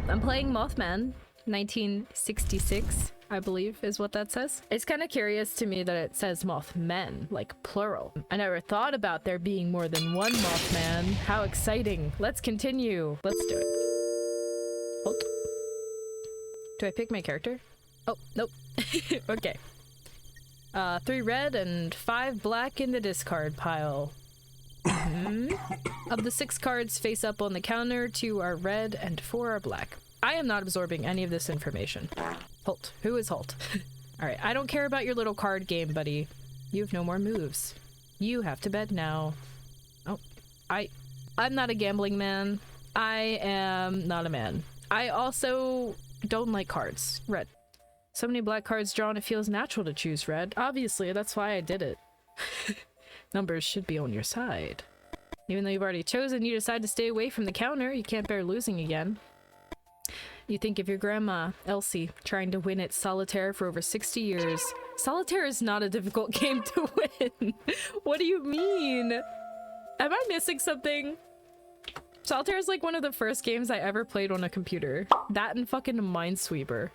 I'm playing Mothman, 1966, I believe is what that says. It's kind of curious to me that it says Mothmen, like plural. I never thought about there being more than one Mothman. How exciting. Let's continue. Let's do it. Hold. Do I pick my character? Oh, nope. Okay. 3 red and 5 black in the discard pile. Of the 6 cards face up on the counter, 2 are red and 4 are black. I am not absorbing any of this information. Holt. Who is Holt? Alright, I don't care about your little card game, buddy. You have no more moves. You have to bed now. Oh, I'm not a gambling man. I am not a man. I also don't like cards. Red. So many black cards drawn, it feels natural to choose red. Obviously, that's why I did it. Numbers should be on your side. Even though you've already chosen, you decide to stay away from the counter. You can't bear losing again. You think of your grandma, Elsie, trying to win at solitaire for over 60 years. Solitaire is not a difficult game to win. What do you mean? Am I missing something? Solitaire is like one of the first games I ever played on a computer. That and fucking Minesweeper.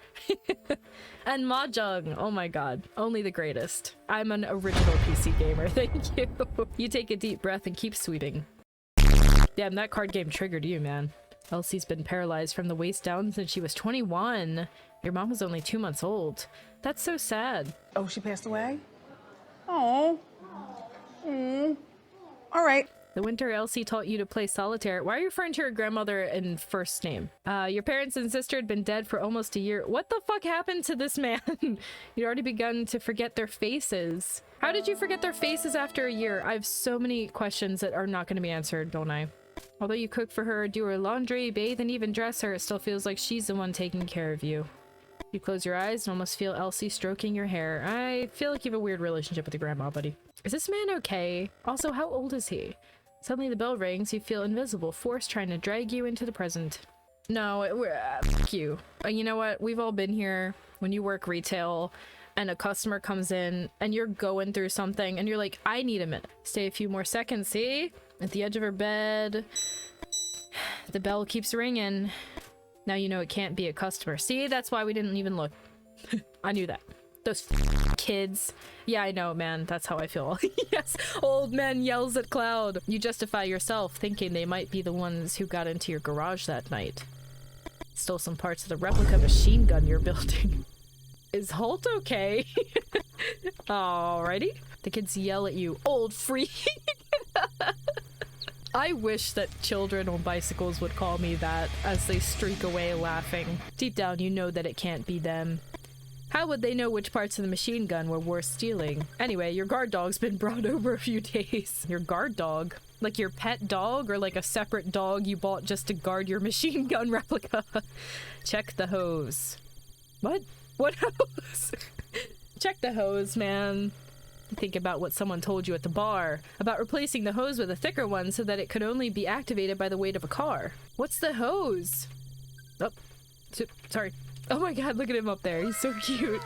And Mahjong. Oh my god. Only the greatest. I'm an original PC gamer. Thank you. You take a deep breath and keep sweeping. Damn, that card game triggered you, man. Elsie's been paralyzed from the waist down since she was 21. Your mom was only 2 months old. That's so sad. Oh, she passed away? Oh. All right. The winter Elsie taught you to play solitaire. Why are you referring to your grandmother in first name? Your parents and sister had been dead for almost a year. What the fuck happened to this man? You'd already begun to forget their faces. How did you forget their faces after a year? I have so many questions that are not going to be answered, don't I? Although you cook for her, do her laundry, bathe, and even dress her, it still feels like she's the one taking care of you. You close your eyes and almost feel Elsie stroking your hair. I feel like you have a weird relationship with your grandma, buddy. Is this man okay? Also, how old is he? Suddenly the bell rings, you feel invisible force trying to drag you into the present. No, fuck you. You know what? We've all been here when you work retail and a customer comes in and you're going through something and you're like, I need a minute. Stay a few more seconds, see? At the edge of her bed. The bell keeps ringing. Now you know it can't be a customer. See, that's why we didn't even look. I knew that. Those kids. Yeah, I know, man. That's how I feel. Yes, old man yells at cloud. You justify yourself, thinking they might be the ones who got into your garage that night. Stole some parts of the replica machine gun you're building. Is Holt okay? Alrighty. The kids yell at you, old freak. I wish that children on bicycles would call me that as they streak away laughing. Deep down, you know that it can't be them. How would they know which parts of the machine gun were worth stealing? Anyway, your guard dog's been brought over a few days. Your guard dog? Like your pet dog or like a separate dog you bought just to guard your machine gun replica? Check the hose. What? What hose? Check the hose, man. Think about what someone told you at the bar about replacing the hose with a thicker one so that it could only be activated by the weight of a car. What's the hose? Oh, sorry. Oh my god, look at him up there. He's so cute.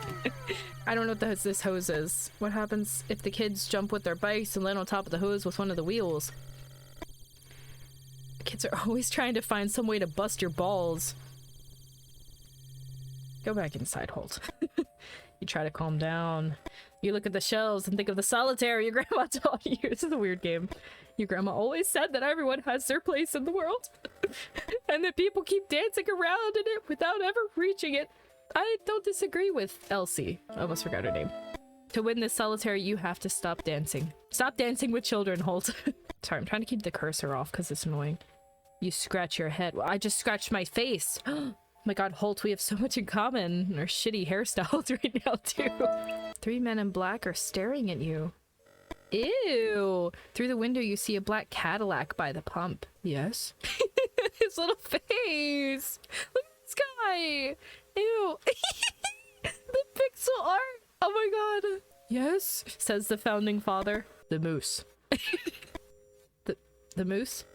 I don't know what this hose is. What happens if the kids jump with their bikes and land on top of the hose with one of the wheels? The kids are always trying to find some way to bust your balls. Go back inside, Holt. You try to calm down. You look at the shelves and think of the solitaire your grandma taught you. This is a weird game. Your grandma always said that everyone has their place in the world. And that people keep dancing around in it without ever reaching it. I don't disagree with Elsie. I almost forgot her name. To win this solitaire, you have to stop dancing. Stop dancing with children, Holt. Sorry, I'm trying to keep the cursor off because it's annoying. You scratch your head. Well, I just scratched my face. Oh my god, Holt, we have so much in common. Our shitty hairstyles right now, too. 3 men in black are staring at you. Ew. Through the window, you see a black Cadillac by the pump. Yes? His little face. Look at this guy. Ew. The pixel art. Oh my god. Yes, says the founding father. The moose. The moose?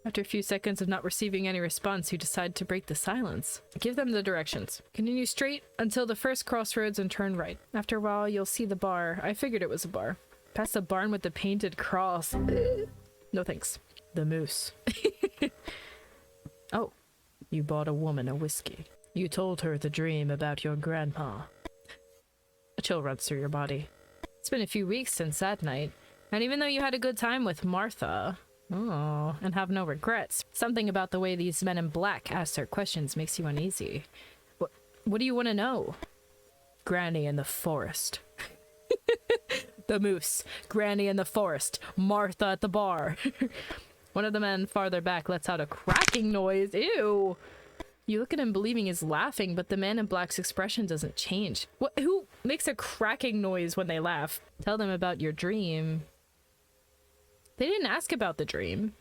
After a few seconds of not receiving any response, you decide to break the silence. Give them the directions. Continue straight until the first crossroads and turn right. After a while, you'll see the bar. I figured it was a bar. Past the barn with the painted cross. No thanks. The moose. Oh. You bought a woman a whiskey. You told her the dream about your grandpa. A chill runs through your body. It's been a few weeks since that night, and even though you had a good time with Martha, and have no regrets, something about the way these men in black ask their questions makes you uneasy. What do you want to know? Granny in the forest. The moose. Granny in the forest. Martha at the bar. One of the men farther back lets out a cracking noise. Ew! You look at him believing he's laughing, but the man in black's expression doesn't change. Who makes a cracking noise when they laugh? Tell them about your dream. They didn't ask about the dream.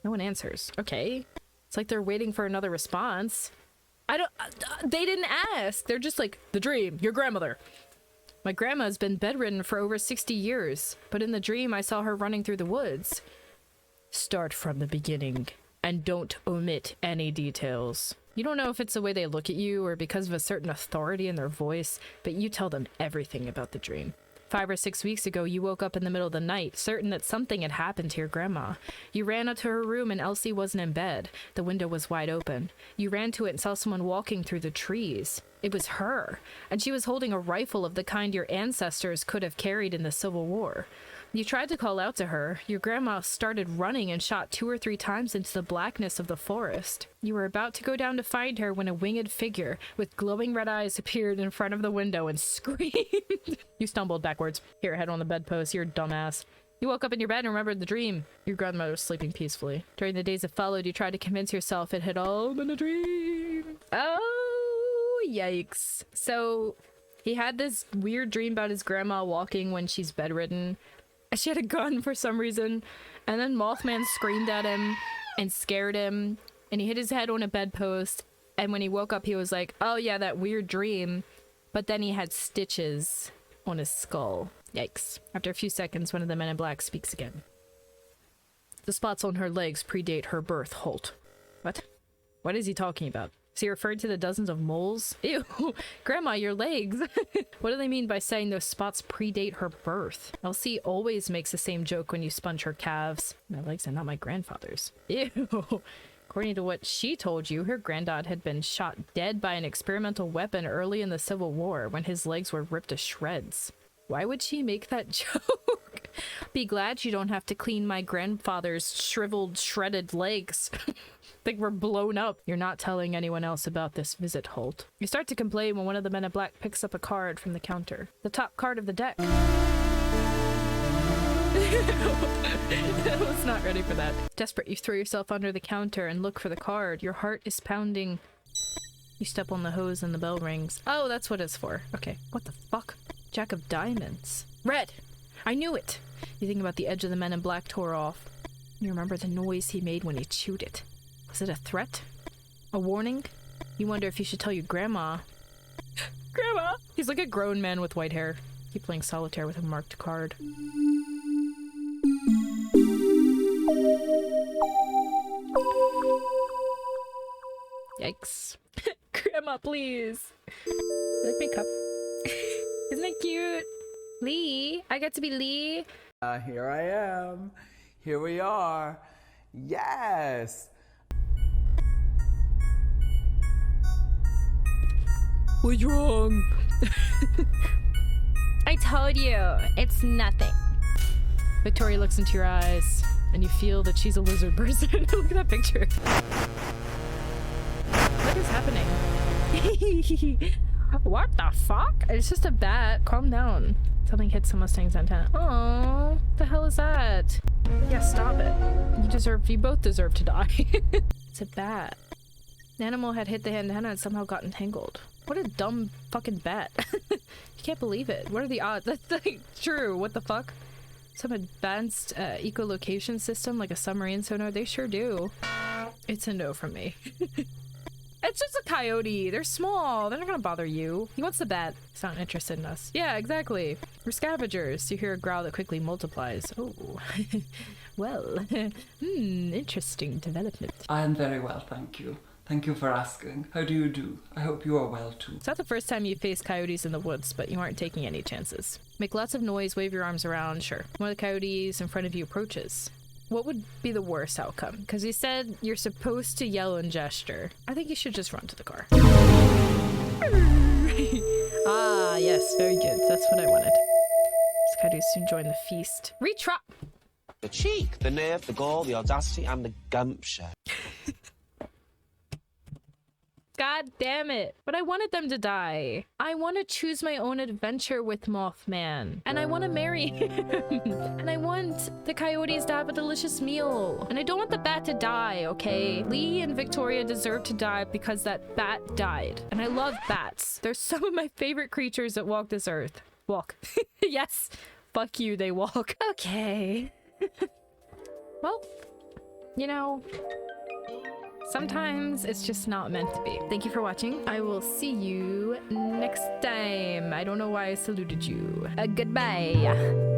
No one answers. Okay. It's like they're waiting for another response. They didn't ask. They're just like, the dream, your grandmother. My grandma's been bedridden for over 60 years, but in the dream I saw her running through the woods. Start from the beginning. And don't omit any details. You don't know if it's the way they look at you or because of a certain authority in their voice, but you tell them everything about the dream. 5 or 6 weeks ago, you woke up in the middle of the night, certain that something had happened to your grandma. You ran up to her room and Elsie wasn't in bed. The window was wide open. You ran to it and saw someone walking through the trees. It was her, and she was holding a rifle of the kind your ancestors could have carried in the Civil War. You tried to call out to her. Your grandma started running and shot 2 or 3 times into the blackness of the forest. You were about to go down to find her when a winged figure with glowing red eyes appeared in front of the window and screamed. You stumbled backwards. Hit your head on the bedpost. You're a dumbass. You woke up in your bed and remembered the dream. Your grandmother was sleeping peacefully. During the days that followed, you tried to convince yourself it had all been a dream. Oh, yikes. So he had this weird dream about his grandma walking when she's bedridden. She had a gun for some reason, and then Mothman screamed at him and scared him, and he hit his head on a bedpost, and when he woke up he was like, oh yeah, that weird dream, but then he had stitches on his skull. Yikes. After a few seconds, one of the men in black speaks again. The spots on her legs predate her birth, Holt. What? What is he talking about? Is he referring to the dozens of moles? Ew, Grandma, your legs. What do they mean by saying those spots predate her birth? Elsie always makes the same joke when you sponge her calves. My legs are not my grandfather's. Ew. According to what she told you, her granddad had been shot dead by an experimental weapon early in the Civil War when his legs were ripped to shreds. Why would she make that joke? Be glad you don't have to clean my grandfather's shriveled, shredded legs. They were blown up. You're not telling anyone else about this visit, Holt. You start to complain when one of the men in black picks up a card from the counter. The top card of the deck. I was not ready for that. Desperate, you throw yourself under the counter and look for the card. Your heart is pounding. You step on the hose and the bell rings. Oh, that's what it's for. Okay. What the fuck? Jack of diamonds. Red! I knew it! You think about the edge of the men in black tore off. You remember the noise he made when he chewed it. Was it a threat? A warning? You wonder if you should tell your grandma. Grandma! He's like a grown man with white hair. Keep playing solitaire with a marked card. Yikes. Grandma, please. Let me cup. Isn't it cute? Lee. I get to be Lee. Here I am. Here we are. Yes. What's wrong? I told you, it's nothing. Victoria looks into your eyes, and you feel that she's a lizard person. Look at that picture. What is happening? What the fuck? It's just a bat. Calm down. Something hits the Mustang's antenna. Oh, the hell is that? Yeah, stop it. You both deserve to die. It's a bat. The animal had hit the antenna and somehow got entangled. What a dumb fucking bat. You can't believe it. What are the odds? That's like true. What the fuck? Some advanced echolocation system like a submarine sonar? They sure do. It's a no from me. It's just a coyote. They're small. They're not gonna bother you. He wants the bat. He's not interested in us. Yeah, exactly. We're scavengers. You hear a growl that quickly multiplies. Oh. Well, interesting development. I am very well, thank you. Thank you for asking. How do you do? I hope you are well too. It's not the first time you faced coyotes in the woods, but you aren't taking any chances. Make lots of noise, wave your arms around, sure. One of the coyotes in front of you approaches. what would be the worst outcome? Because he said you're supposed to yell and gesture. I think you should just run to the car. Ah, yes, very good. That's what I wanted. This guy does soon join the feast. Retry. The cheek, the nerve, the gall, the audacity, and the gumption. God damn it. But I wanted them to die. I want to choose my own adventure with Mothman. And I want to marry him. And I want the coyotes to have a delicious meal. And I don't want the bat to die, okay? Lee and Victoria deserve to die because that bat died. And I love bats. They're some of my favorite creatures that walk this earth. Walk. Yes. Fuck you, they walk. Okay. Well, you know, sometimes it's just not meant to be. Thank you for watching. I will see you next time. I don't know why I saluted you. Goodbye.